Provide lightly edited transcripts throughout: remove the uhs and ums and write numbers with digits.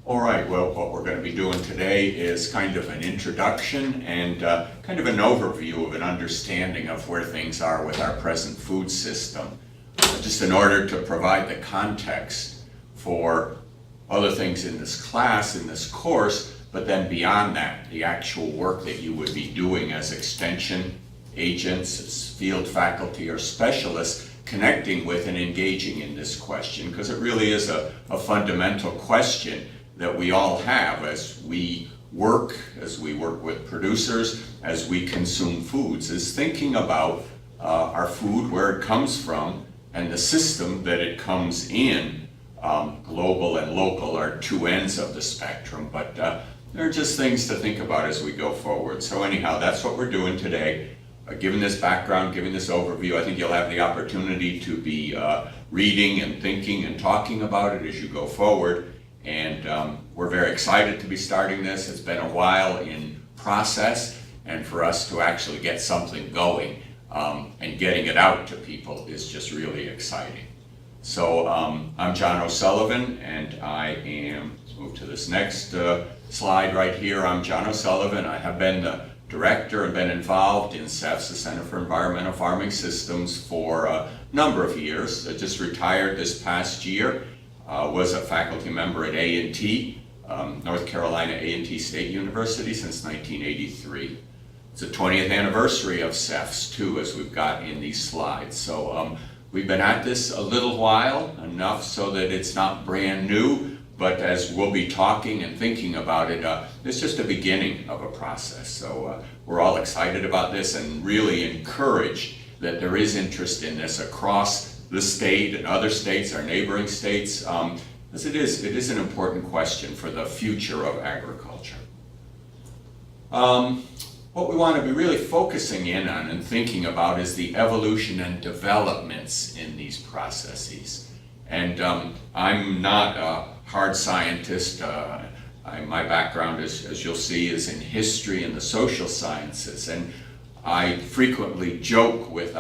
All right, well, what we're going to be doing today is kind of an introduction and kind of an overview of an understanding of where things are with our present food system, just in order to provide the context for other things in this class, in this course, but then beyond that, the actual work that you would be doing as extension agents, as field faculty or specialists, connecting with and engaging in this question, because it really is a fundamental question that we all have as we work with producers, as we consume foods, is thinking about our food, where it comes from, and the system that it comes in. Global and local are two ends of the spectrum, but they're just things to think about as we go forward. So anyhow, that's what we're doing today. Given this background, given this overview, I think you'll have the opportunity to be reading and thinking and talking about it as you go forward. And we're very excited to be starting this. It's been a while in process, and for us to actually get something going and getting it out to people is just really exciting. So I'm John O'Sullivan, and I am, let's move to this next slide right here. I'm John O'Sullivan. I have been the director and been involved in CEFS, the Center for Environmental Farming Systems, for a number of years. I just retired this past year. Was a faculty member at A&T, North Carolina A&T State University since 1983. It's the 20th anniversary of CEFS too, as we've got in these slides. So we've been at this a little while, enough so that it's not brand new, but as we'll be talking and thinking about it, it's just a beginning of a process. So we're all excited about this and really encouraged that there is interest in this across the state and other states, our neighboring states, as it is an important question for the future of agriculture. What we want to be really focusing in on and thinking about is the evolution and developments in these processes. And I'm not a hard scientist. My background, as you'll see, is in history and the social sciences. And I frequently joke with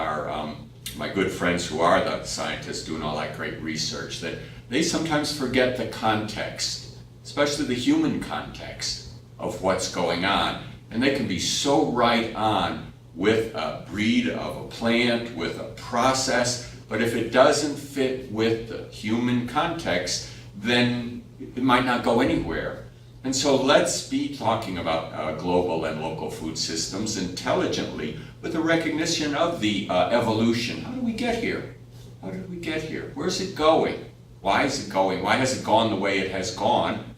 my good friends who are the scientists doing all that great research, that they sometimes forget the context, especially the human context of what's going on. And they can be so right on with a breed of a plant, with a process, but if it doesn't fit with the human context, then it might not go anywhere. And so let's be talking about global and local food systems intelligently with the recognition of the evolution. How did we get here? How did we get here? Where's it going? Why is it going? Why has it gone the way it has gone?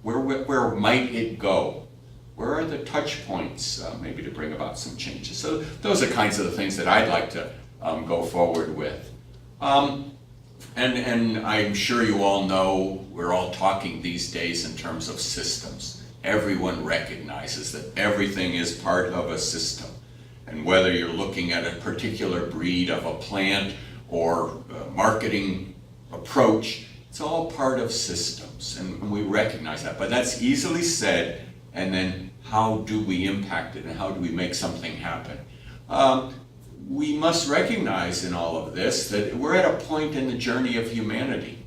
Where might it go? Where are the touch points maybe to bring about some changes? So those are kinds of the things that I'd like to go forward with. And I'm sure you all know we're all talking these days in terms of systems. Everyone recognizes that everything is part of a system. And whether you're looking at a particular breed of a plant or a marketing approach, it's all part of systems. And we recognize that. But that's easily said, and then how do we impact it and how do we make something happen? We must recognize in all of this that we're at a point in the journey of humanity.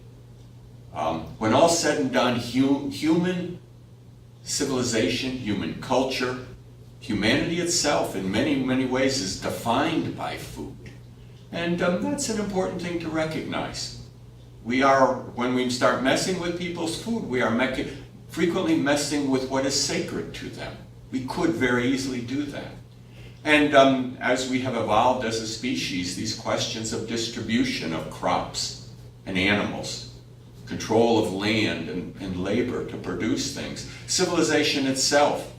When all's said and done, human civilization, human culture, humanity itself in many, many ways is defined by food. And that's an important thing to recognize. When we start messing with people's food, we are frequently messing with what is sacred to them. We could very easily do that. And as we have evolved as a species, these questions of distribution of crops and animals, control of land and labor to produce things, civilization itself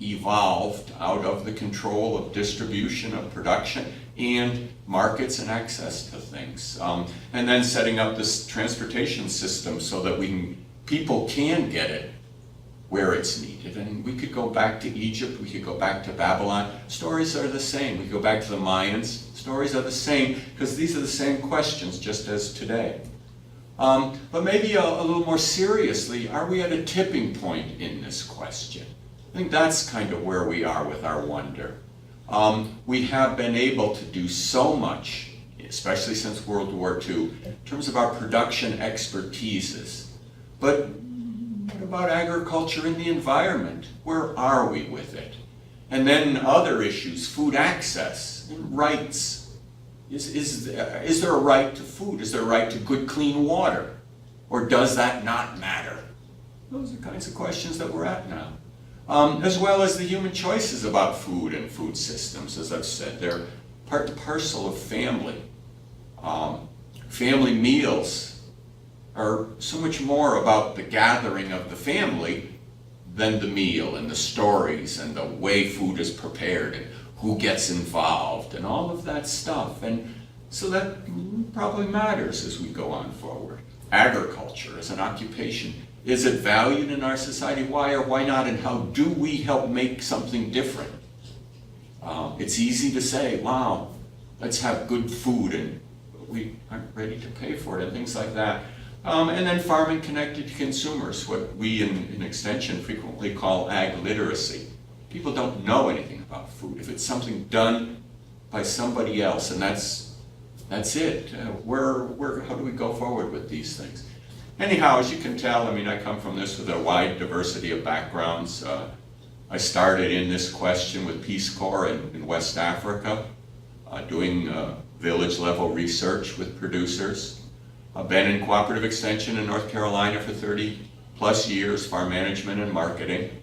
evolved out of the control of distribution, of production, and markets and access to things. And then setting up this transportation system so that people can get it where it's needed. And we could go back to Egypt, we could go back to Babylon. Stories are the same. We go back to the Mayans. Stories are the same because these are the same questions just as today. But maybe a little more seriously, are we at a tipping point in this question? I think that's kind of where we are with our wonder. We have been able to do so much, especially since World War II, in terms of our production expertises. But about agriculture and the environment? Where are we with it? And then other issues, food access and rights. Is there a right to food? Is there a right to good, clean water? Or does that not matter? Those are kinds of questions that we're at now. As well as the human choices about food and food systems. As I've said, they're part and parcel of family. Family meals are so much more about the gathering of the family than the meal and the stories and the way food is prepared and who gets involved and all of that stuff. And so that probably matters as we go on forward. Agriculture as an occupation, is it valued in our society? Why or why not? And how do we help make something different? It's easy to say, wow, let's have good food, and we aren't ready to pay for it and things like that. And then farming connected to consumers, what we in Extension frequently call ag literacy. People don't know anything about food. If it's something done by somebody else, and that's it. How do we go forward with these things? Anyhow, as you can tell, I mean, I come from this with a wide diversity of backgrounds. I started in this question with Peace Corps in West Africa, doing village level research with producers. I've been in cooperative extension in North Carolina for 30 plus years, farm management and marketing.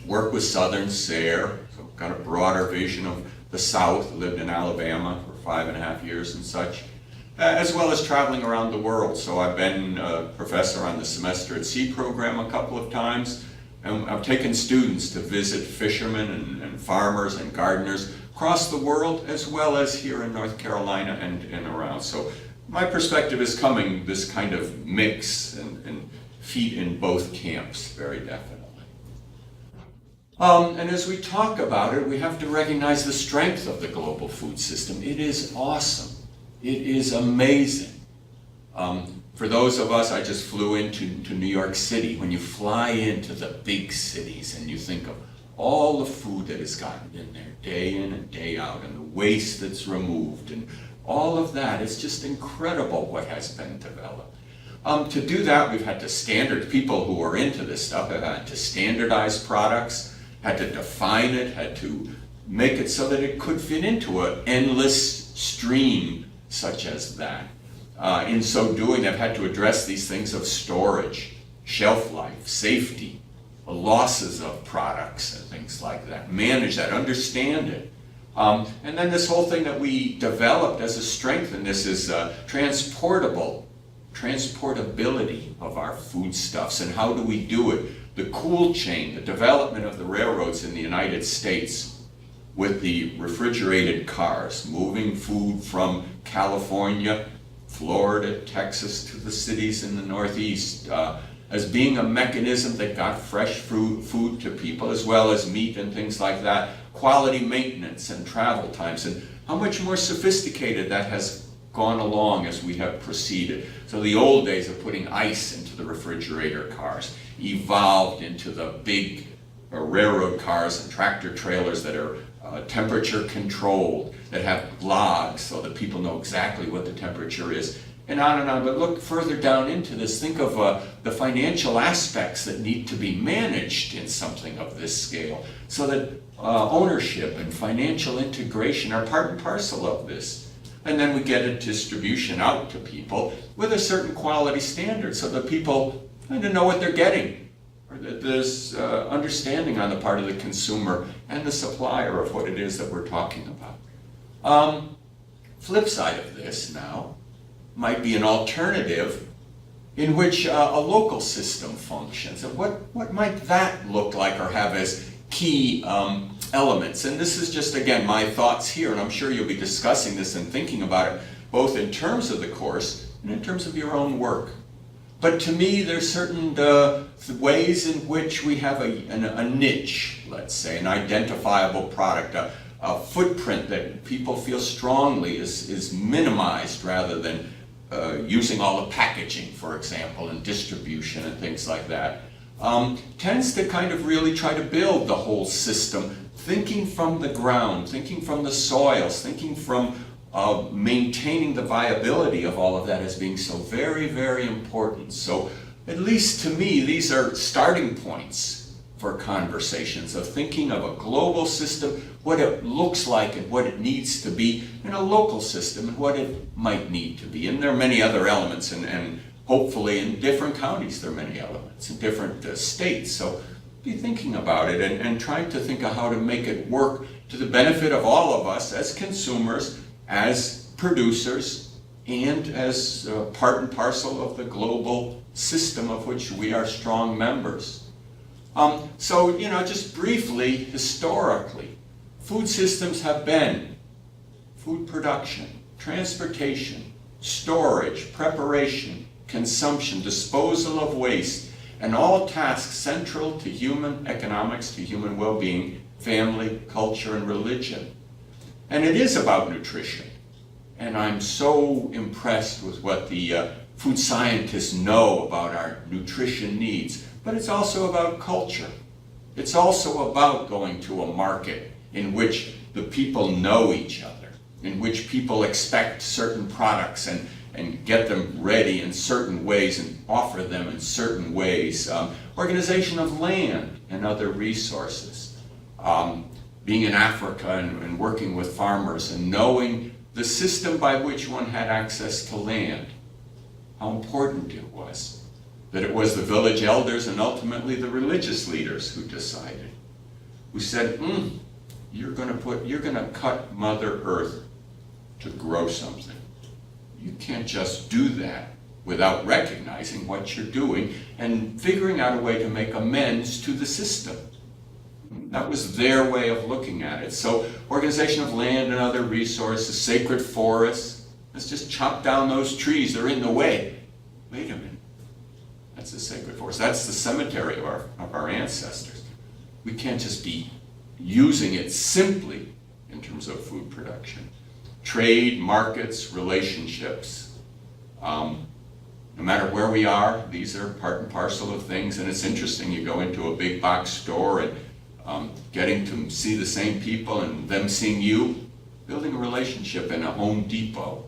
Worked with Southern SARE, so got a broader vision of the South, lived in Alabama for 5.5 years and such, as well as traveling around the world. So I've been a professor on the Semester at Sea program a couple of times, and I've taken students to visit fishermen and farmers and gardeners across the world, as well as here in North Carolina and around. So my perspective is coming this kind of mix and feet in both camps, very definitely. And as we talk about it, we have to recognize the strength of the global food system. It is awesome. It is amazing. For those of us, I just flew into New York City. When you fly into the big cities and you think of all the food that has gotten in there day in and day out, and the waste that's removed, and all of that, it's just incredible what has been developed. To do that, we've had to people who are into this stuff have had to standardize products, had to define it, had to make it so that it could fit into an endless stream such as that. In so doing, they've had to address these things of storage, shelf life, safety, losses of products and things like that. Manage that, understand it. And then this whole thing that we developed as a strength in this is transportability of our foodstuffs, and how do we do it? The cool chain, the development of the railroads in the United States with the refrigerated cars, moving food from California, Florida, Texas to the cities in the Northeast, as being a mechanism that got fresh food to people, as well as meat and things like that, quality maintenance and travel times, and how much more sophisticated that has gone along as we have proceeded. So the old days of putting ice into the refrigerator cars evolved into the big railroad cars and tractor trailers that are temperature controlled, that have logs so that people know exactly what the temperature is, and on and on. But look further down into this, think of the financial aspects that need to be managed in something of this scale, so that ownership and financial integration are part and parcel of this. And then we get a distribution out to people with a certain quality standard so that people kind of know what they're getting, or that there's understanding on the part of the consumer and the supplier of what it is that we're talking about. Flip side of this now might be an alternative in which a local system functions. And what might that look like or have as key elements? And this is just, again, my thoughts here, and I'm sure you'll be discussing this and thinking about it, both in terms of the course and in terms of your own work. But to me, there's certain ways in which we have a niche, let's say, an identifiable product, a footprint that people feel strongly is minimized rather than using all the packaging, for example, and distribution and things like that, tends to kind of really try to build the whole system, thinking from the ground, thinking from the soils, thinking from maintaining the viability of all of that as being so very, very important. So At least to me, these are starting points for conversations of thinking of a global system, what it looks like and what it needs to be, and a local system and what it might need to be. And there are many other elements, and hopefully in different counties there are many elements, in different states. So be thinking about it and trying to think of how to make it work to the benefit of all of us as consumers, as producers, and as part and parcel of the global system of which we are strong members. So, just briefly, historically, food systems have been food production, transportation, storage, preparation, consumption, disposal of waste, and all tasks central to human economics, to human well-being, family, culture, and religion. And it is about nutrition. And I'm so impressed with what the food scientists know about our nutrition needs. But it's also about culture. It's also about going to a market in which the people know each other, in which people expect certain products and get them ready in certain ways and offer them in certain ways. Organization of land and other resources. Being in Africa and working with farmers and knowing the system by which one had access to land, how important it was. That it was the village elders and ultimately the religious leaders who decided, who said, you're going to cut Mother Earth to grow something. You can't just do that without recognizing what you're doing and figuring out a way to make amends to the system. That was their way of looking at it. So organization of land and other resources, sacred forests, let's just chop down those trees, they're in the way. Wait a minute. That's the sacred forest. That's the cemetery of our ancestors. We can't just be using it simply in terms of food production. Trade, markets, relationships. No matter where we are, these are part and parcel of things. And it's interesting, you go into a big box store and getting to see the same people and them seeing you, building a relationship in a Home Depot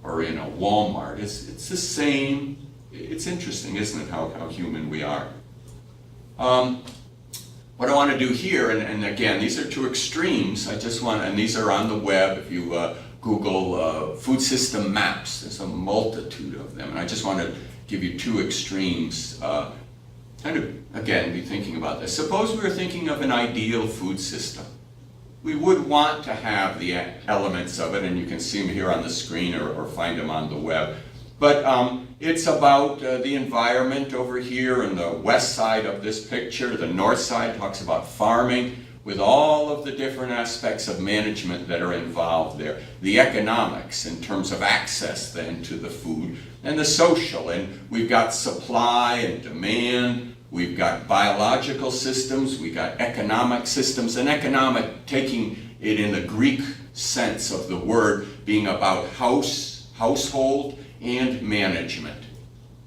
or in a Walmart. It's the same. It's interesting, isn't it, how human we are. What I want to do here, and again, these are two extremes. And these are on the web. If you Google food system maps, there's a multitude of them. And I just want to give you two extremes. Again, be thinking about this. Suppose we were thinking of an ideal food system. We would want to have the elements of it, and you can see them here on the screen or find them on the web. But it's about the environment over here in the west side of this picture. The north side talks about farming with all of the different aspects of management that are involved there. The economics in terms of access then to the food, and the social. And we've got supply and demand. We've got biological systems. We've got economic systems. And economic, taking it in the Greek sense of the word, being about household, and management.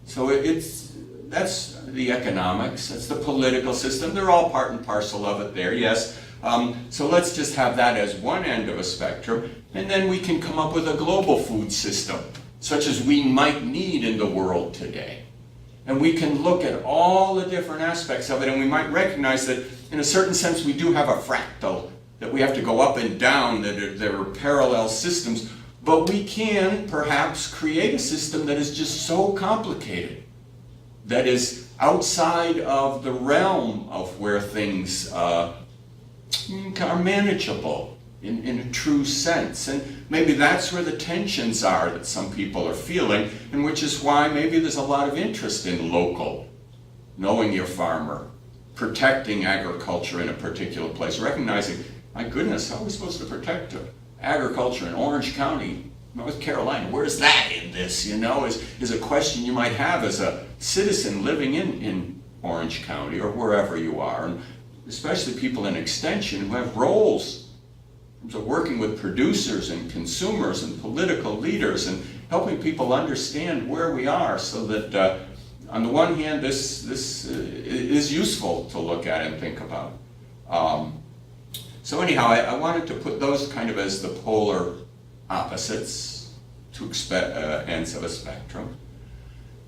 So that's the economics, that's the political system. They're all part and parcel of it there, yes. So let's just have that as one end of a spectrum, and then we can come up with a global food system, such as we might need in the world today. And we can look at all the different aspects of it, and we might recognize that in a certain sense we do have a fractal, that we have to go up and down, that there are parallel systems. But we can perhaps create a system that is just so complicated, that is outside of the realm of where things are manageable in a true sense. And maybe that's where the tensions are that some people are feeling, and which is why maybe there's a lot of interest in local, knowing your farmer, protecting agriculture in a particular place, recognizing, my goodness, how are we supposed to protect agriculture in Orange County, North Carolina? Where's that in this, is a question you might have as a citizen living in Orange County or wherever you are, and especially people in extension who have roles in terms of working with producers and consumers and political leaders and helping people understand where we are, so that on the one hand this is useful to look at and think about. So anyhow, I wanted to put those kind of as the polar opposites to ends of a spectrum.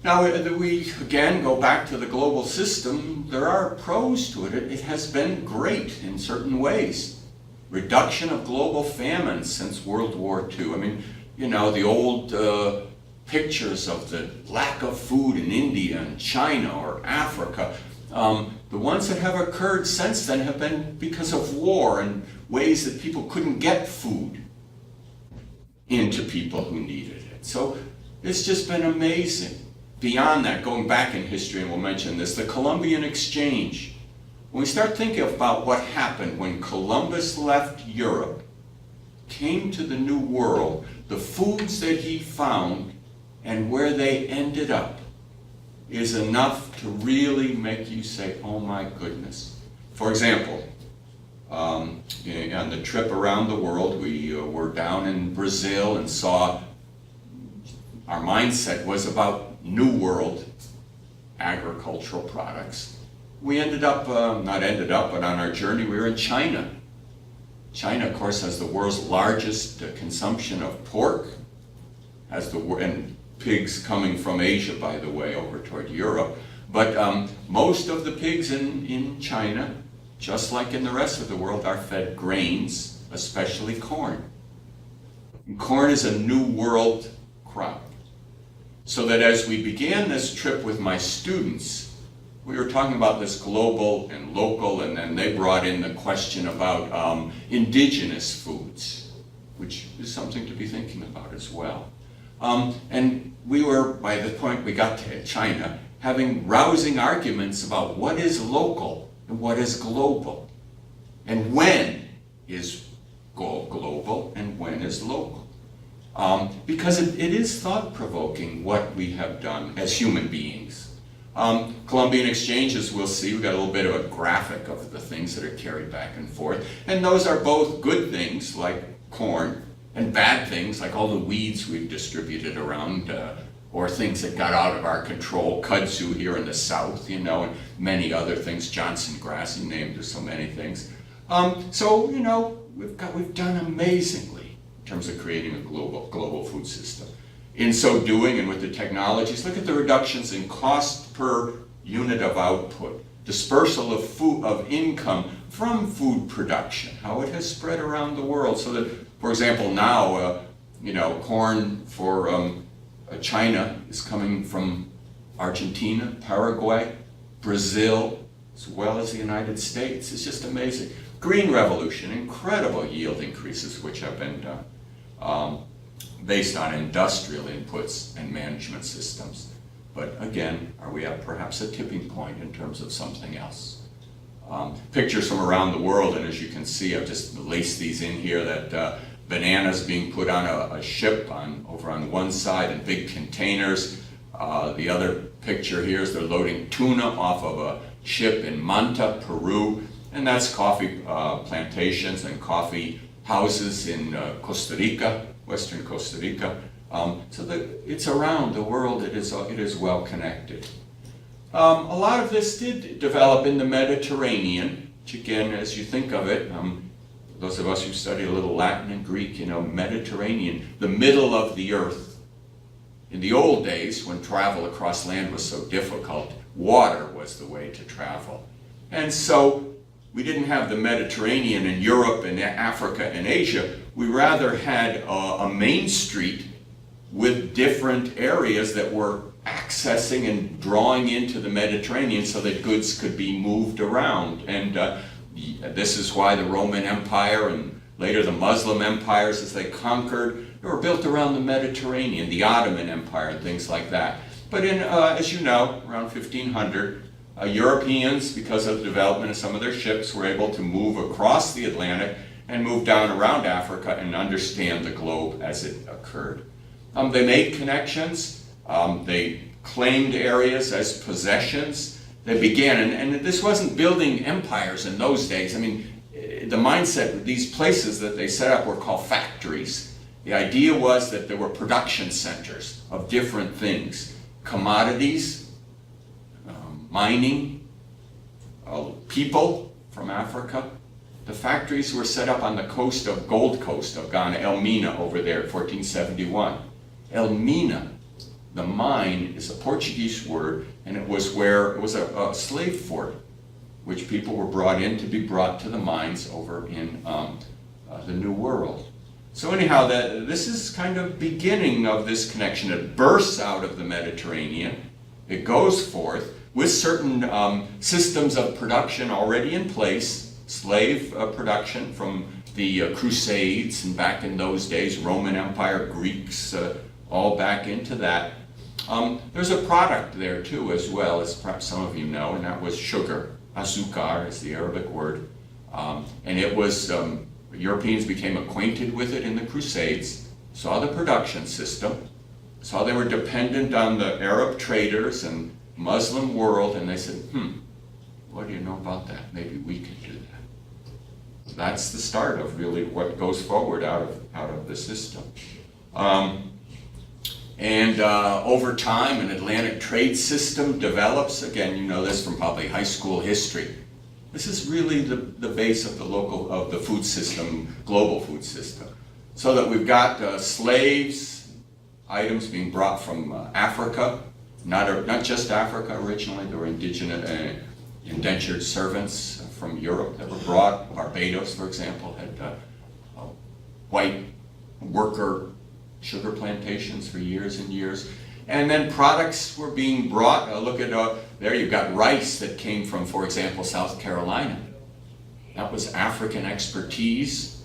Now, we again go back to the global system. There are pros to it. It has been great in certain ways. Reduction of global famine since World War II. I mean, you know, the old pictures of the lack of food in India and China or Africa. The ones that have occurred since then have been because of war and ways that people couldn't get food into people who needed it. So it's just been amazing. Beyond that, going back in history, and we'll mention this, the Columbian Exchange. When we start thinking about what happened when Columbus left Europe, came to the New World, the foods that he found and where they ended up is enough to really make you say, oh my goodness. For example, on the trip around the world, we were down in Brazil and saw, our mindset was about New World agricultural products. We ended up, but on our journey we were in China. China, of course, has the world's largest consumption of pork, and pigs coming from Asia, by the way, over toward Europe. But most of the pigs in China, just like in the rest of the world, are fed grains, especially corn. And corn is a New World crop. So that as we began this trip with my students, we were talking about this global and local, and then they brought in the question about indigenous foods, which is something to be thinking about as well. And we were, by the point we got to China, having rousing arguments about what is local and what is global, and when is global and when is local. Because it is thought-provoking what we have done as human beings. Columbian exchanges, we'll see, we've got a little bit of a graphic of the things that are carried back and forth. And those are both good things, like corn, and bad things, like all the weeds we've distributed around, or things that got out of our control, kudzu here in the south, you know, and many other things, Johnson grass, you named there's so many things. So, you know, we've done amazingly in terms of creating a global food system. In so doing, and with the technologies, look at the reductions in cost per unit of output, dispersal of food, of income from food production, how it has spread around the world. So that, for example, now, you know, corn for China is coming from Argentina, Paraguay, Brazil, as well as the United States. It's just amazing. Green revolution, incredible yield increases which have been done, based on industrial inputs and management systems. But again, are we at perhaps a tipping point in terms of something else? Pictures from around the world, and as you can see, I've just laced these in here, that bananas being put on a ship over on one side in big containers. The other picture here is they're loading tuna off of a ship in Manta, Peru. And that's coffee plantations and coffee houses in Costa Rica, western Costa Rica. So it's around the world, it is well connected. A lot of this did develop in the Mediterranean, which again, as you think of it, those of us who study a little Latin and Greek, you know, Mediterranean, the middle of the earth. In the old days, when travel across land was so difficult, water was the way to travel. And so we didn't have the Mediterranean in Europe and Africa and Asia. We rather had a main street with different areas that were accessing and drawing into the Mediterranean so that goods could be moved around. And this is why the Roman Empire and later the Muslim empires, as they conquered, they were built around the Mediterranean, the Ottoman Empire and things like that. But in, as you know, around 1500, Europeans, because of the development of some of their ships, were able to move across the Atlantic and move down around Africa and understand the globe as it occurred. They made connections, they claimed areas as possessions. They began, and this wasn't building empires in those days. I mean, the mindset with these places that they set up were called factories. The idea was that there were production centers of different things, commodities, mining, people from Africa. The factories were set up on the coast of Gold Coast of Ghana, Elmina over there, 1471. Elmina The mine is a Portuguese word, and it was a slave fort, which people were brought in to be brought to the mines over in the New World. So anyhow, this is kind of beginning of this connection. It bursts out of the Mediterranean. It goes forth with certain systems of production already in place, slave production from the Crusades, and back in those days, Roman Empire, Greeks, all back into that. There's a product there too as well, as perhaps some of you know, and that was sugar. Azúcar is the Arabic word. And it was, Europeans became acquainted with it in the Crusades, saw the production system, saw they were dependent on the Arab traders and Muslim world, and they said, what do you know about that? Maybe we could do that. That's the start of really what goes forward out of the system. Over time, an Atlantic trade system develops. Again, you know this from probably high school history. This is really the base of the food system, global food system. So that we've got slaves, items being brought from Africa, not just Africa originally. There were indigenous indentured servants from Europe that were brought. Barbados, for example, had white worker sugar plantations for years and years. And then products were being brought. Look at there, you've got rice that came from, for example, South Carolina. That was African expertise,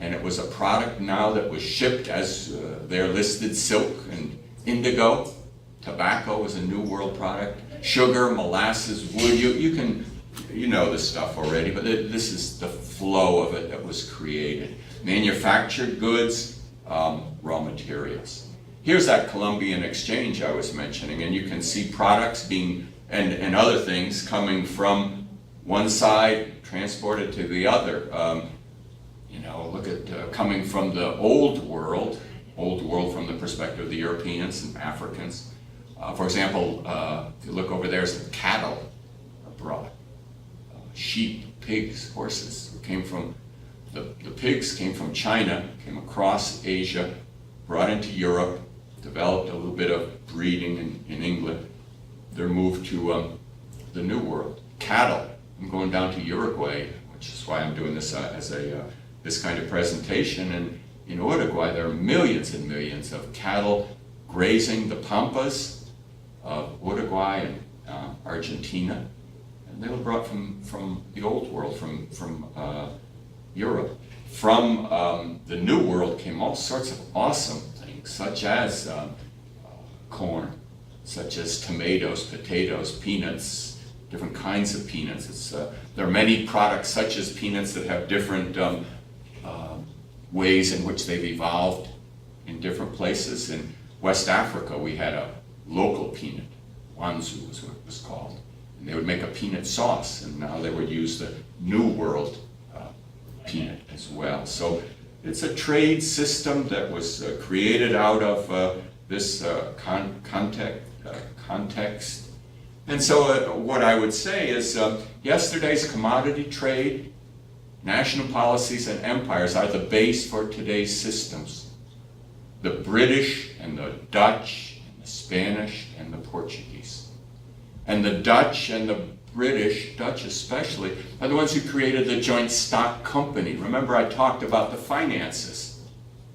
and it was a product now that was shipped as they're listed: silk and indigo. Tobacco was a New World product. Sugar, molasses, wood. You know this stuff already, but this is the flow of it that was created. Manufactured goods, raw materials. Here's that Columbian exchange I was mentioning, and you can see products being, and other things coming from one side, transported to the other. Look at coming from the old world from the perspective of the Europeans and Africans. For example, if you look over there, some cattle are brought. Sheep, pigs, horses came from, the pigs came from China, came across Asia, brought into Europe, developed a little bit of breeding in England. They're moved to the New World. Cattle, I'm going down to Uruguay, which is why I'm doing this as this kind of presentation. And in Uruguay, there are millions and millions of cattle grazing the pampas of Uruguay and Argentina. And they were brought from the old world, from Europe. From the New World came all sorts of awesome things, such as corn, such as tomatoes, potatoes, peanuts, different kinds of peanuts. There are many products such as peanuts that have different ways in which they've evolved in different places. In West Africa, we had a local peanut, wanzu is what it was called. And they would make a peanut sauce, and now they would use the New World peanut as well. So it's a trade system that was created out of this context. And so what I would say is yesterday's commodity trade, national policies, and empires are the base for today's systems. The British and the Dutch and the Spanish and the Portuguese. And the Dutch and the British, Dutch especially, are the ones who created the joint stock company. Remember, I talked about the finances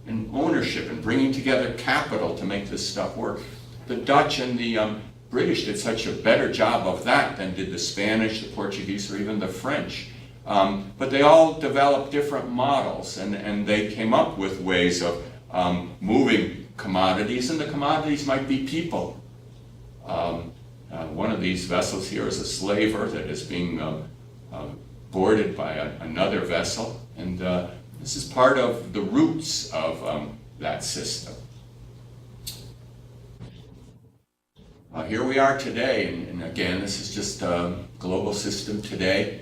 and ownership and bringing together capital to make this stuff work. The Dutch and the British did such a better job of that than did the Spanish, the Portuguese, or even the French. But they all developed different models, and they came up with ways of moving commodities, and the commodities might be people. One of these vessels here is a slaver that is being boarded by another vessel, and this is part of the roots of that system. Here we are today, and again, this is just a global system today.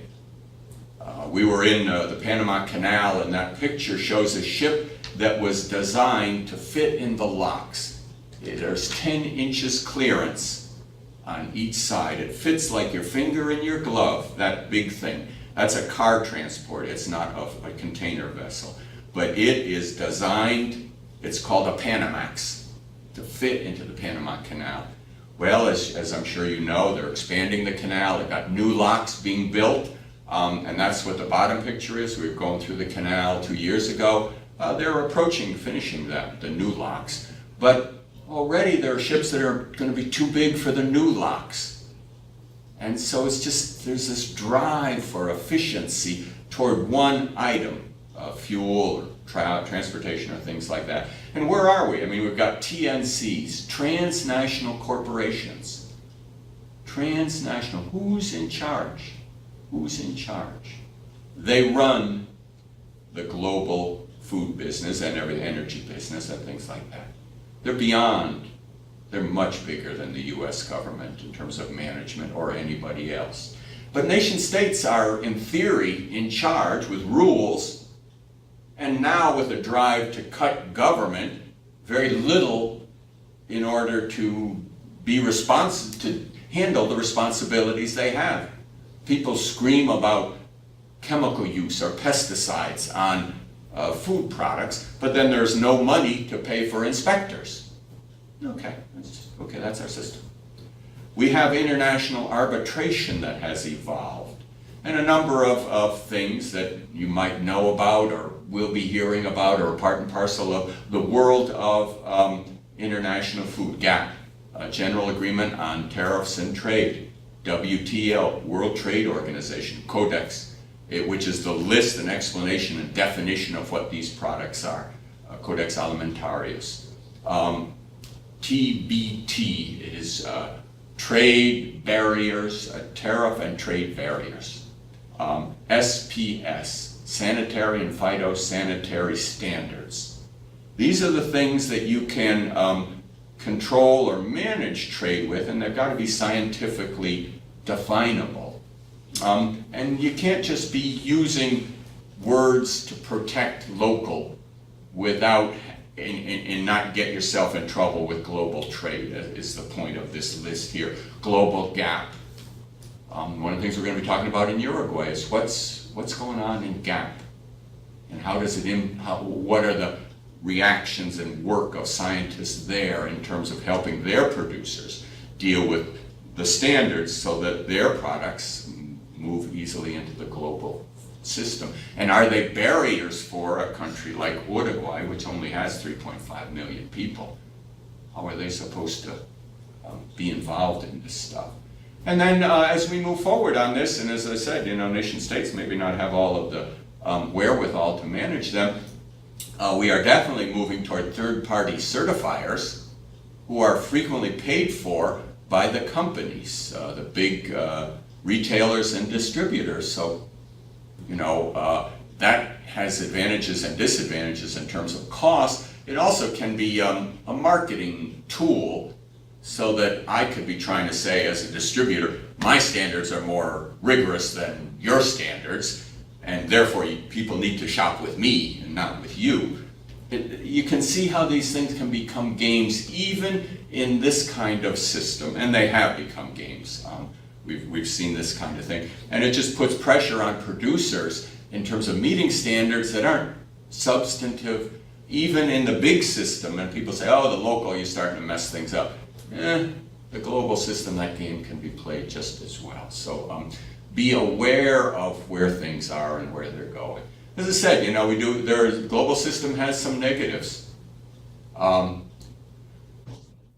We were in the Panama Canal, and that picture shows a ship that was designed to fit in the locks. There's 10 inches clearance on each side. It fits like your finger in your glove, that big thing. That's a car transport. It's not a container vessel. But it is designed, it's called a Panamax. to fit into the Panama Canal. Well, as I'm sure you know, they're expanding the canal. They've got new locks being built, and that's what the bottom picture is. We were going through the canal 2 years ago. They're approaching finishing the new locks. But already there are ships that are going to be too big for the new locks. And so it's just, there's this drive for efficiency toward one item, fuel or transportation or things like that. And where are we? I mean, we've got TNCs, transnational corporations. Transnational, who's in charge? Who's in charge? They run the global food business and every energy business and things like that. They're beyond, they're much bigger than the US government in terms of management or anybody else. But nation states are, in theory, in charge with rules, and now with a drive to cut government, very little in order to be responsive, to handle the responsibilities they have. People scream about chemical use or pesticides on food products, but then there's no money to pay for inspectors. Okay, that's our system. We have international arbitration that has evolved, and a number of things that you might know about or will be hearing about, or are part and parcel of the world of international food. GATT, General Agreement on Tariffs and Trade. WTO, World Trade Organization. Codex, which is the list and explanation and definition of what these products are. Codex Alimentarius. TBT is trade barriers, tariff and trade barriers. SPS, sanitary and phytosanitary standards. These are the things that you can control or manage trade with, and they've got to be scientifically definable. And you can't just be using words to protect local without and not get yourself in trouble with global trade, is the point of this list here. Global gap. One of the things we're going to be talking about in Uruguay is what's going on in GAP, and how does it what are the reactions and work of scientists there in terms of helping their producers deal with the standards so that their products move easily into the global system. And are they barriers for a country like Uruguay, which only has 3.5 million people? How are they supposed to be involved in this stuff? And then as we move forward on this, and as I said, nation states maybe not have all of the wherewithal to manage them, we are definitely moving toward third-party certifiers who are frequently paid for by the companies, the big retailers and distributors. So, that has advantages and disadvantages in terms of cost. It also can be a marketing tool, so that I could be trying to say as a distributor, my standards are more rigorous than your standards, and therefore people need to shop with me and not with you. You can see how these things can become games even in this kind of system, and they have become games. We've seen this kind of thing, and it just puts pressure on producers in terms of meeting standards that aren't substantive, even in the big system. And people say, oh, the local, you're starting to mess things up. The global system, that game can be played just as well. So be aware of where things are and where they're going. As I said, the global system has some negatives.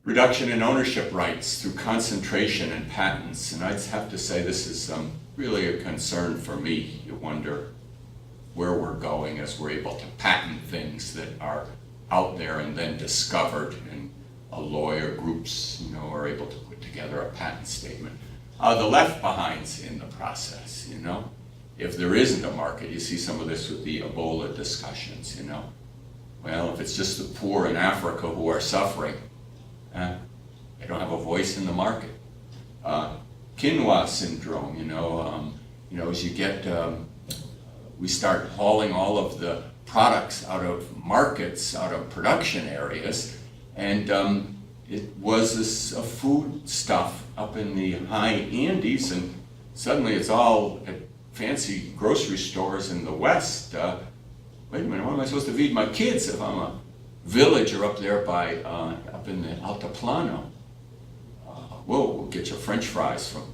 Reduction in ownership rights through concentration and patents. And I'd have to say this is really a concern for me. You wonder where we're going as we're able to patent things that are out there and then discovered, and lawyer groups, are able to put together a patent statement. The left behind's in the process, If there isn't a market, you see some of this with the Ebola discussions, Well, if it's just the poor in Africa who are suffering, they don't have a voice in the market. Quinoa syndrome, as you get, we start hauling all of the products out of markets, out of production areas, and it was a food stuff up in the high Andes, and suddenly it's all at fancy grocery stores in the West. Wait a minute, what am I supposed to feed my kids if I'm a village or up there by, up in the Altiplano, we'll get your French fries from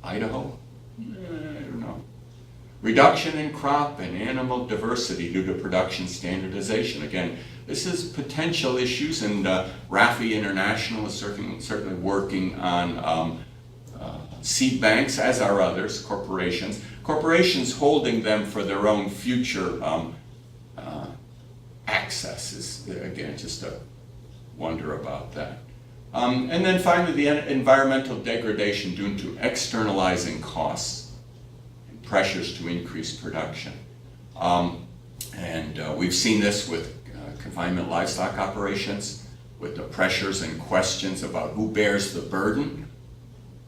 Idaho. I don't know. Reduction in crop and animal diversity due to production standardization. Again, this is potential issues, and RAFI International is certainly working on seed banks, as are others, corporations. Corporations holding them for their own future access is, again, just a wonder about that. And then finally, the environmental degradation due to externalizing costs and pressures to increase production. We've seen this with confinement livestock operations, with the pressures and questions about who bears the burden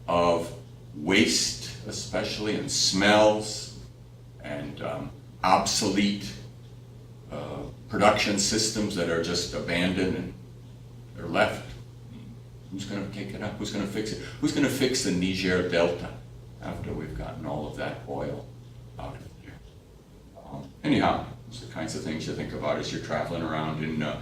of waste, especially, and smells, and obsolete production systems that are just abandoned and they're left. Who's going to take it up? Who's going to fix it? Who's going to fix the Niger Delta after we've gotten all of that oil out of there? Anyhow, those are the kinds of things you think about as you're traveling around in the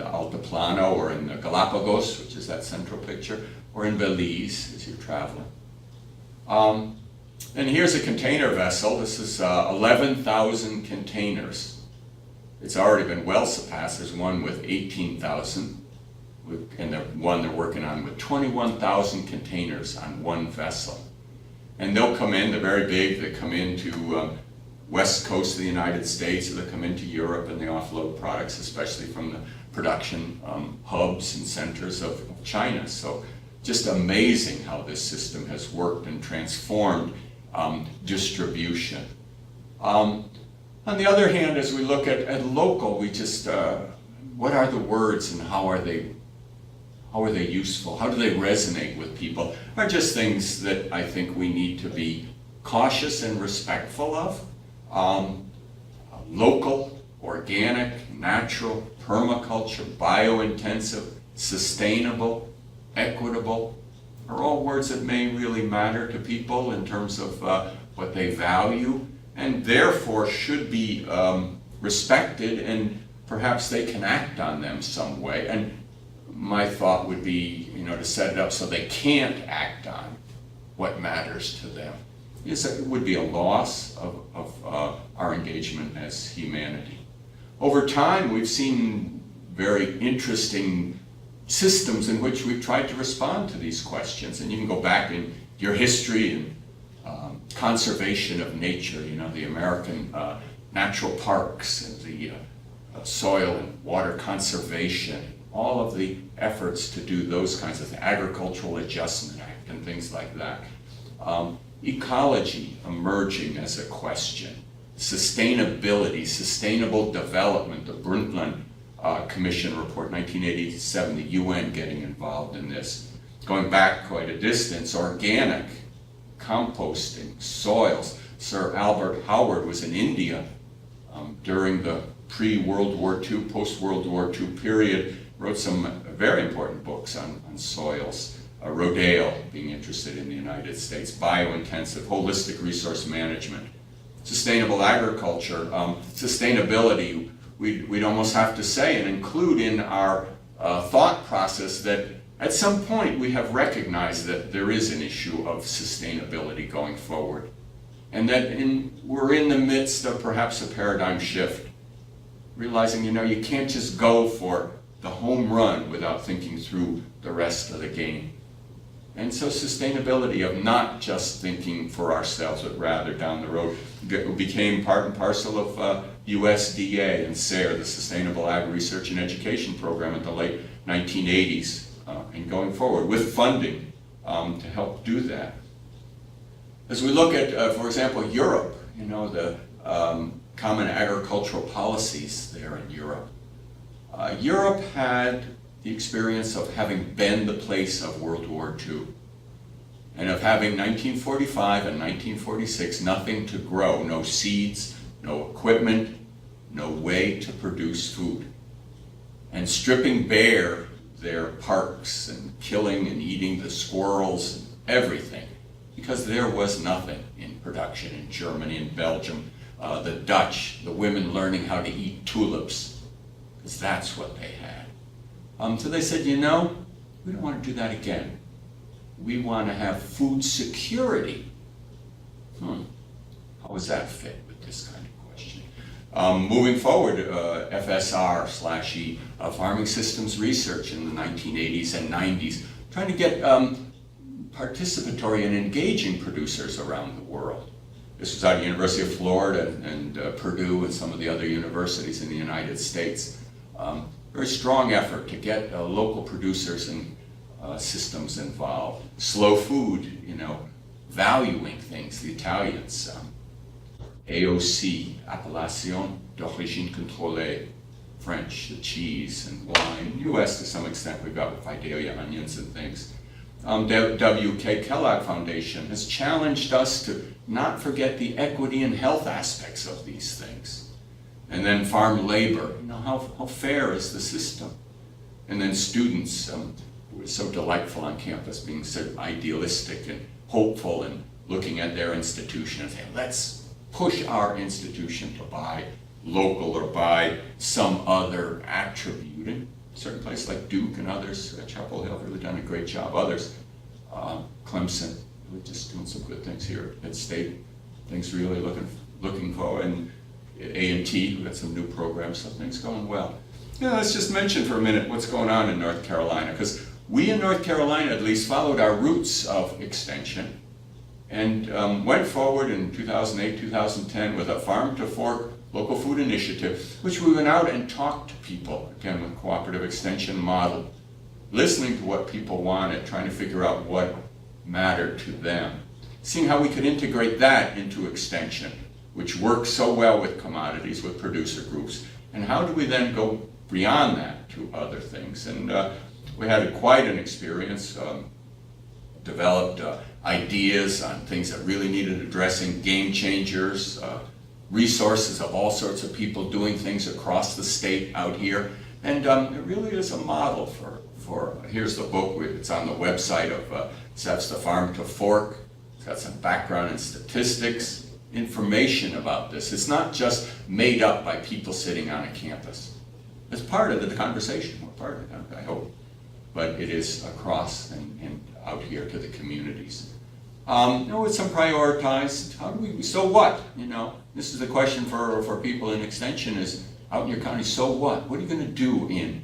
Altiplano or in the Galapagos, which is that central picture, or in Belize as you're traveling. And here's a container vessel. This is 11,000 containers. It's already been well surpassed. There's one with 18,000, and the one they're working on with 21,000 containers on one vessel. And they'll come in, they're very big, they come into west coast of the United States, or they come into Europe, and they offload products, especially from the production hubs and centers of China. So just amazing how this system has worked and transformed distribution. On the other hand, as we look at local, we just, what are the words and how are they useful? How do they resonate with people? Are just things that I think we need to be cautious and respectful of. Local, organic, natural, permaculture, biointensive, sustainable, equitable, are all words that may really matter to people in terms of what they value, and therefore should be respected, and perhaps they can act on them some way. And my thought would be, to set it up so they can't act on what matters to them. It would be a loss of our engagement as humanity. Over time, we've seen very interesting systems in which we've tried to respond to these questions. And you can go back in your history and conservation of nature, the American natural parks and the soil and water conservation, all of the efforts to do those kinds of things, Agricultural Adjustment Act and things like that. Ecology emerging as a question, sustainability, sustainable development, the Brundtland Commission report, 1987, the UN getting involved in this. Going back quite a distance, organic, composting, soils. Sir Albert Howard was in India during the pre-World War II, post-World War II period, wrote some very important books on soils. Rodale, being interested in the United States, biointensive, holistic resource management, sustainable agriculture, sustainability, we'd almost have to say and include in our thought process that at some point we have recognized that there is an issue of sustainability going forward, and that we're in the midst of perhaps a paradigm shift, realizing you can't just go for the home run without thinking through the rest of the game. And so sustainability of not just thinking for ourselves, but rather down the road, became part and parcel of USDA and SARE, the Sustainable Ag Research and Education Program, in the late 1980s, and going forward with funding to help do that. As we look at, for example, Europe, the common agricultural policies there in Europe. Europe had the experience of having been the place of World War II, and of having 1945 and 1946 nothing to grow, no seeds, no equipment, no way to produce food, and stripping bare their parks and killing and eating the squirrels and everything, because there was nothing in production in Germany and Belgium. The Dutch, the women learning how to eat tulips, because that's what they had. So they said, you know, we don't want to do that again. We want to have food security. How does that fit with this kind of question? Moving forward, FSR/E, Farming Systems Research in the 1980s and 90s, trying to get participatory and engaging producers around the world. This was out of the University of Florida and Purdue and some of the other universities in the United States. Very strong effort to get local producers and systems involved. Slow food, you know, valuing things, the Italians. AOC, Appellation d'Origine Contrôlée, French, the cheese and wine. US to some extent, we've got Vidalia onions and things. W.K. Kellogg Foundation has challenged us to not forget the equity and health aspects of these things. And then farm labor, you know, how fair is the system? And then students, who are so delightful on campus, being so idealistic and hopeful and looking at their institution and saying, let's push our institution to buy local or buy some other attribute. In a certain place like Duke and others, Chapel Hill have really done a great job. Others, Clemson, really just doing some good things here at State. Things really looking forward. And A&T, we've got some new programs, so things going well. Yeah, let's just mention for a minute what's going on in North Carolina, because we in North Carolina at least followed our roots of extension and went forward in 2008, 2010 with a Farm to Fork local food initiative, which we went out and talked to people, again with cooperative extension model, listening to what people wanted, trying to figure out what mattered to them, seeing how we could integrate that into extension, which works so well with commodities, with producer groups, and how do we then go beyond that to other things. And we had quite an experience, developed ideas on things that really needed addressing, game changers, resources of all sorts of people doing things across the state out here. And it really is a model for here's the book, it's on the website of that's the Farm to Fork. It's got some background and statistics, information about this. It's not just made up by people sitting on a campus. It's part of the conversation, we're part of it, I hope. But it is across and out here to the communities. You know, with some prioritized, how do we, so what? You know, this is the question for people in extension is, out in your county, so what? What are you going to do in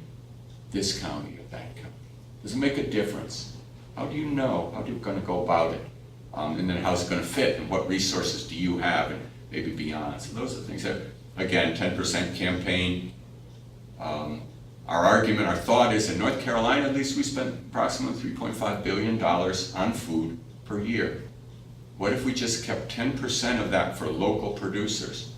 this county or that county? Does it make a difference? How do you know? How are you going to go about it? And then how's it going to fit? And what resources do you have? And maybe beyond. So those are the things that, again, 10% campaign. Our argument, our thought is in North Carolina, at least we spent approximately $3.5 billion on food per year. What if we just kept 10% of that for local producers?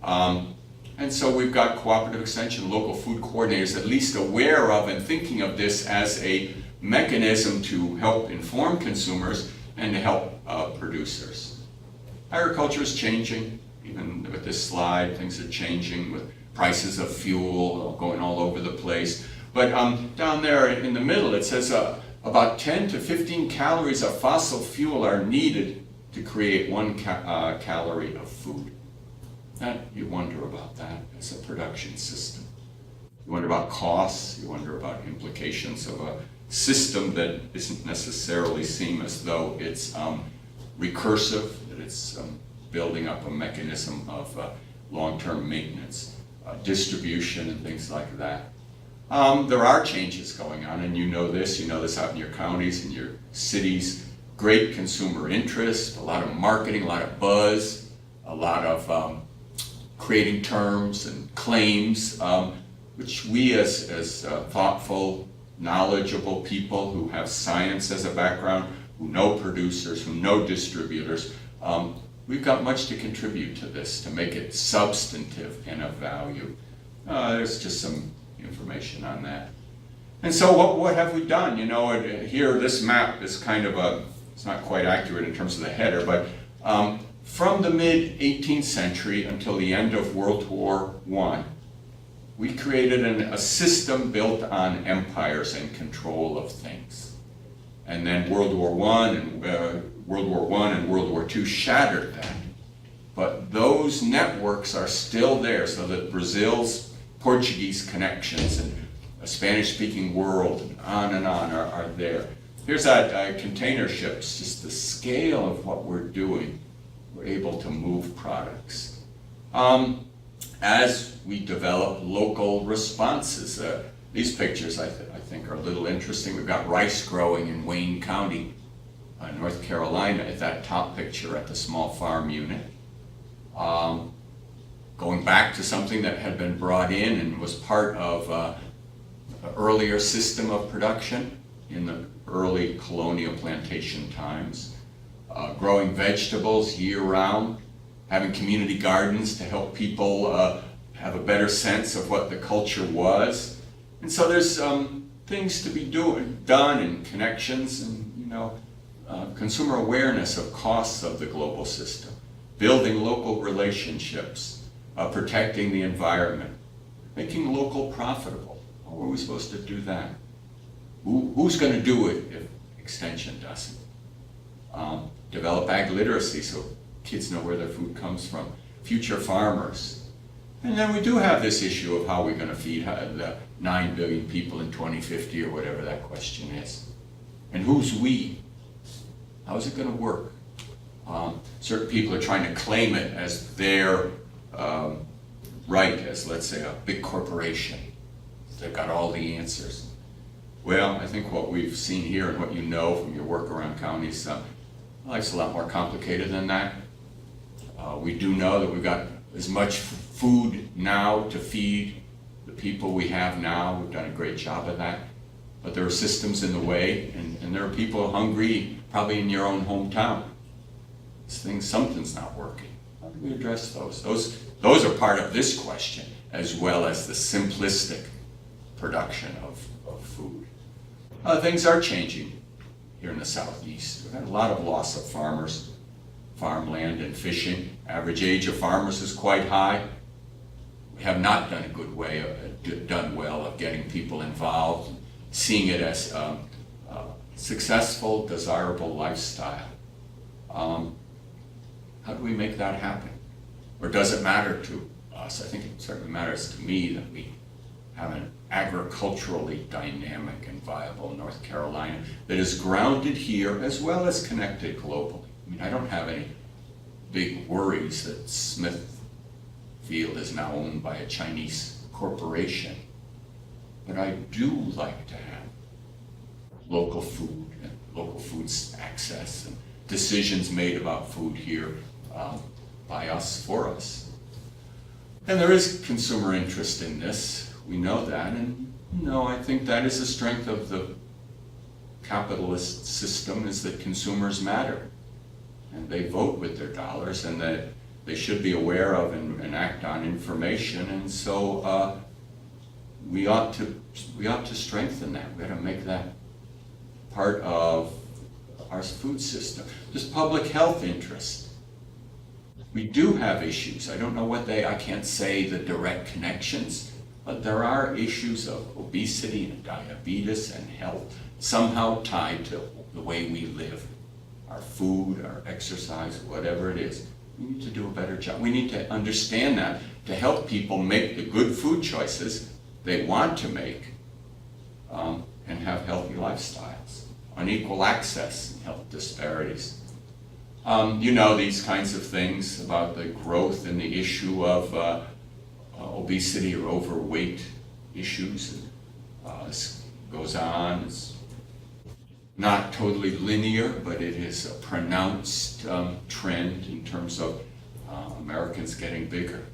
And so we've got cooperative extension, local food coordinators at least aware of and thinking of this as a mechanism to help inform consumers and to help producers. Agriculture is changing, even with this slide, things are changing with prices of fuel going all over the place. But down there in the middle it says about 10 to 15 calories of fossil fuel are needed to create 1 calorie of food. You wonder about that as a production system. You wonder about costs, you wonder about implications of a system that isn't necessarily seen as though it's recursive, that it's building up a mechanism of long-term maintenance, distribution and things like that. There are changes going on, and you know this out in your counties, in your cities. Great consumer interest, a lot of marketing, a lot of buzz, a lot of creating terms and claims, which we as thoughtful, knowledgeable people who have science as a background, who know producers, who know distributors, we've got much to contribute to this, to make it substantive and of value. There's just some information on that. And so what have we done? You know, here, this map is kind of it's not quite accurate in terms of the header, but from the mid-18th century until the end of World War I, we created a system built on empires and control of things. And then World War I and World War II shattered that. But those networks are still there, so that Brazil's Portuguese connections and a Spanish-speaking world, and on are there. Here's our container ships, just the scale of what we're doing. We're able to move products. As we develop local responses, these pictures I think are a little interesting. We've got rice growing in Wayne County, North Carolina, at that top picture at the small farm unit. Going back to something that had been brought in and was part of an earlier system of production in the early colonial plantation times. Growing vegetables year-round, having community gardens to help people have a better sense of what the culture was. And so there's things to be done and connections and, consumer awareness of costs of the global system, building local relationships, protecting the environment, making local profitable. How are we supposed to do that? Who's going to do it if Extension doesn't? Develop ag literacy so kids know where their food comes from. Future farmers. And then we do have this issue of how we're going to feed the 9 billion people in 2050 or whatever that question is. And who's we? How's it going to work? Certain people are trying to claim it as their right, as let's say a big corporation. They've got all the answers. Well, I think what we've seen here and what you know from your work around counties, life's a lot more complicated than that. We do know that we've got as much food now to feed the people we have now. We've done a great job of that. But there are systems in the way, and there are people hungry, probably in your own hometown. Something's not working. How do we address those? Those are part of this question, as well as the simplistic production of food. Things are changing here in the Southeast. We've had a lot of loss of farmers, farmland and fishing. Average age of farmers is quite high. We have not done a good way, done well of getting people involved, seeing it as a successful, desirable lifestyle. How do we make that happen? Or does it matter to us? I think it certainly matters to me that we have an agriculturally dynamic and viable North Carolina that is grounded here as well as connected globally. I mean, I don't have any big worries that Smithfield is now owned by a Chinese corporation, but I do like to have local food and local food access and decisions made about food here by us, for us. And there is consumer interest in this. We know that, and I think that is the strength of the capitalist system, is that consumers matter. And they vote with their dollars, and that they should be aware of and act on information. And so we ought to strengthen that. We ought to make that part of our food system. There's public health interest. We do have issues. I don't know I can't say the direct connections, but there are issues of obesity and diabetes and health somehow tied to the way we live. Our food, our exercise, whatever it is. We need to do a better job. We need to understand that to help people make the good food choices they want to make and have healthy lifestyles. Unequal access and health disparities. These kinds of things about the growth and the issue of obesity or overweight issues. This goes on. It's not totally linear, but it is a pronounced trend in terms of Americans getting bigger.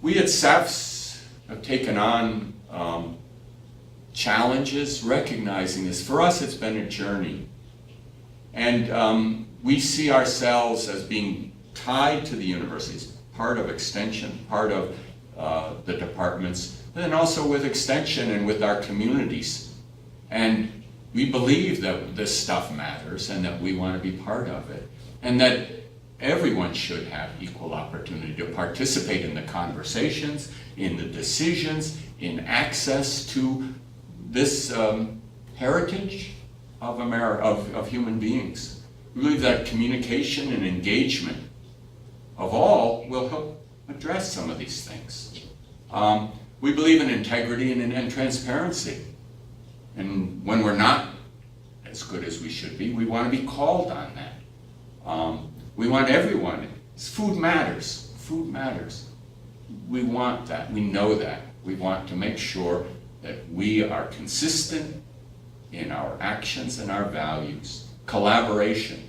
We at SAFS have taken on challenges, recognizing this. For us, it's been a journey. And we see ourselves as being tied to the universities, part of Extension, part of the departments, but then also with Extension and with our communities. And we believe that this stuff matters and that we want to be part of it. And that everyone should have equal opportunity to participate in the conversations, in the decisions, in access to this heritage of human beings. We believe that communication and engagement of all will help address some of these things. We believe in integrity and transparency. And when we're not as good as we should be, we want to be called on that. We want everyone. Food matters. Food matters. We want that. We know that. We want to make sure that we are consistent in our actions and our values. Collaboration.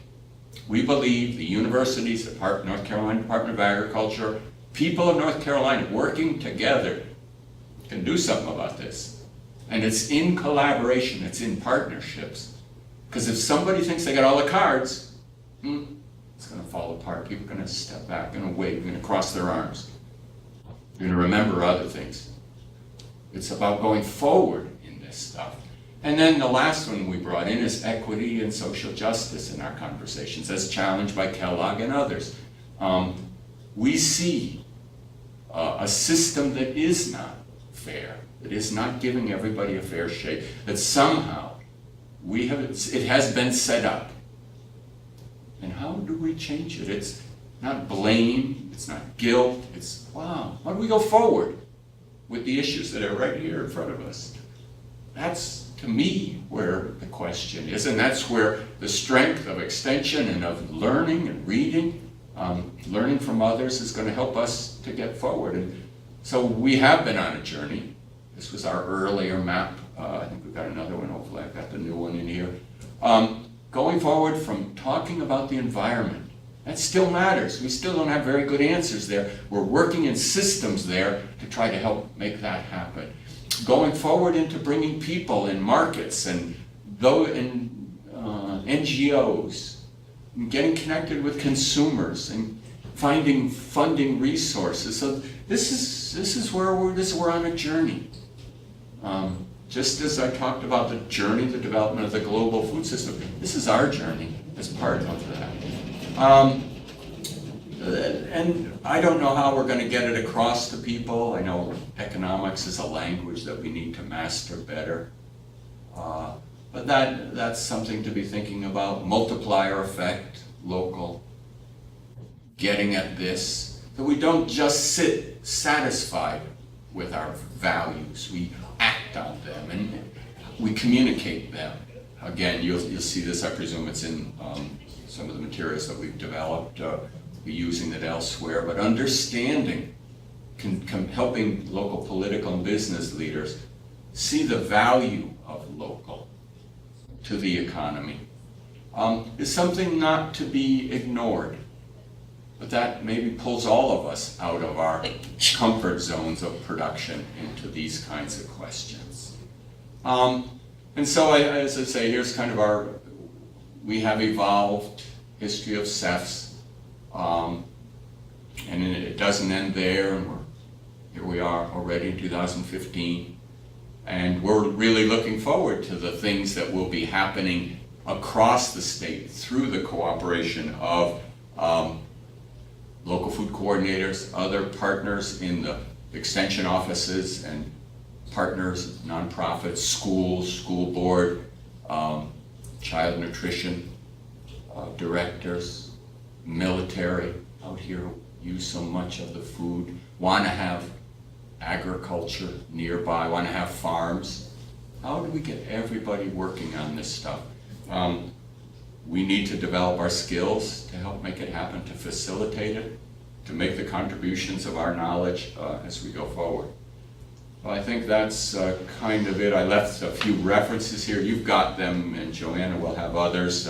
We believe the universities, the North Carolina Department of Agriculture, people of North Carolina working together can do something about this. And it's in collaboration, it's in partnerships. Because if somebody thinks they got all the cards, it's going to fall apart. People are going to step back, going to wait, going to cross their arms. You're going to remember other things. It's about going forward in this stuff. And then the last one we brought in is equity and social justice in our conversations, as challenged by Kellogg and others. We see a system that is not fair, that is not giving everybody a fair shake, that somehow it has been set up. And how do we change it? It's not blame, it's not guilt, it's, wow, how do we go forward with the issues that are right here in front of us? That's, to me, where the question is, and that's where the strength of extension and of learning and reading, learning from others is going to help us to get forward. And so we have been on a journey. This was our earlier map. I think we've got another one. Hopefully I've got the new one in here. Going forward from talking about the environment, that still matters. We still don't have very good answers there. We're working in systems there to try to help make that happen. Going forward into bringing people in markets and NGOs, and getting connected with consumers and finding funding resources. So this is where we're on a journey. Just as I talked about the journey, the development of the global food system, this is our journey as part of that. And I don't know how we're going to get it across to people. I know economics is a language that we need to master better. But that's something to be thinking about. Multiplier effect, local, getting at this, that we don't just sit satisfied with our values. We act on them and we communicate them. Again, you'll see this, I presume it's in some of the materials that we've developed. We're using it elsewhere, but understanding, helping local political and business leaders see the value of local to the economy is something not to be ignored. But that maybe pulls all of us out of our comfort zones of production into these kinds of questions. And so, as I say, here's kind of we have evolved history of CEFs, and it doesn't end there, and here we are already in 2015, and we're really looking forward to the things that will be happening across the state through the cooperation of local food coordinators, other partners in the extension offices and partners, nonprofits, schools, school board, child nutrition directors, military out here use so much of the food, want to have agriculture nearby, want to have farms. How do we get everybody working on this stuff? We need to develop our skills to help make it happen, to facilitate it, to make the contributions of our knowledge as we go forward. Well, I think that's kind of it. I left a few references here. You've got them, and Joanna will have others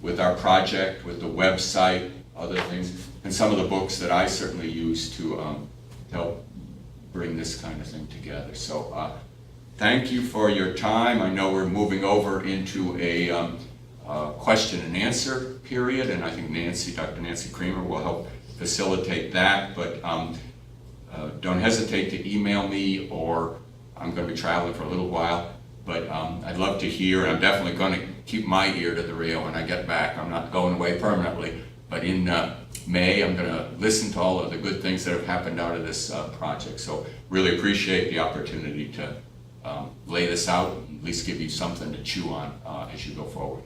with our project, with the website, other things, and some of the books that I certainly use to help bring this kind of thing together. So thank you for your time. I know we're moving over into a question and answer period, and I think Dr. Nancy Creamer will help facilitate that, but don't hesitate to email me, or I'm going to be traveling for a little while, but I'd love to hear, and I'm definitely going to keep my ear to the Rio when I get back. I'm not going away permanently, but in May I'm going to listen to all of the good things that have happened out of this project. So really appreciate the opportunity to lay this out, and at least give you something to chew on as you go forward.